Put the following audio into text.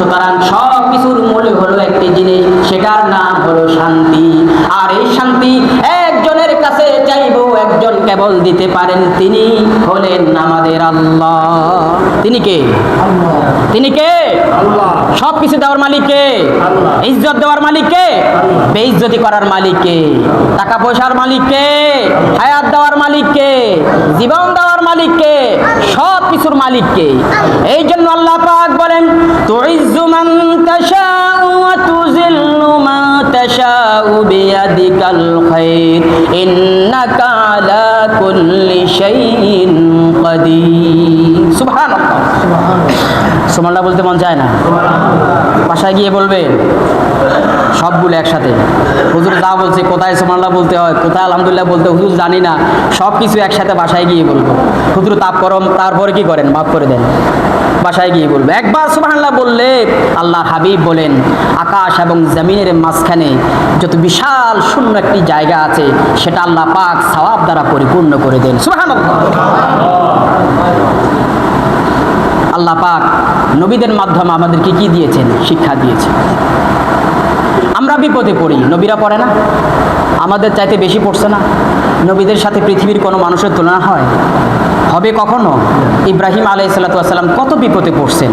সুতরাং সব কিছুর মূল হলো একটি জিনিস, সেটার নাম হলো শান্তি। আর এই শান্তি একজনের কাছে চাইবো, একজন কেবল দিতে পারেন, তিনি হলেন আমাদের আল্লাহ। তিনি কে? তিনি কে? সব কিছু দেওয়ার মালিক কে? ইজ্জত দেওয়ার মালিক কে? বেইজ্জতি করার মালিক কে? টাকা পয়সার মালিক কে? হায়াত দেওয়ার মালিক কে? জীবন দেওয়ার মালিক কে? সব কিছুর মালিক কে? এই জন্য আল্লাহ পাক বলেন, তুইজ্জু মান তাশাউ ওয়া তুযিল্লু মান তাশাউ বিয়াদিকাল খায়র ইন্নাকা আলা কুল্লি শাইইন কাদির। সুবহানাল্লাহ। সুবহানাল্লাহ বলতে মন চায় না? বাসায় গিয়ে বলবে সবগুলো একসাথে। হুজুর যা বলছে, কোথায় সুবহানাল্লাহ বলতে হয়, কোথায় আলহামদুলিল্লাহ বলতে, হুজুর জানি না, সব কিছু একসাথে বাসায় গিয়ে বলবো। হুজুর তাপ করম, তারপরে কি করেন? মাফ করে দেন। বাসায় গিয়ে বলবে। একবার সুবহানাল্লাহ বললে আল্লাহর হাবিব বলেন, আকাশ এবং জমিনের মাঝখানে যত বিশাল শূন্য একটি জায়গা আছে, সেটা আল্লাহ পাক সওয়াব দ্বারা পরিপূর্ণ করে দেন। সুবহানাল্লাহ। আল্লাহ পাক নবীদের মাধ্যমে আমাদেরকে কি দিয়েছেন? শিক্ষা দিয়েছেন। আমরা বিপদে পড়ি, নবীরা পড়ে না? আমাদের চাইতে বেশি পড়ছে না? নবীদের সাথে পৃথিবীর কোনো মানুষের তুলনা হয়? হবে কখনো? ইব্রাহিম আলাইহিস সালাতু ওয়াস সালাম কত বিপদে পড়ছেন।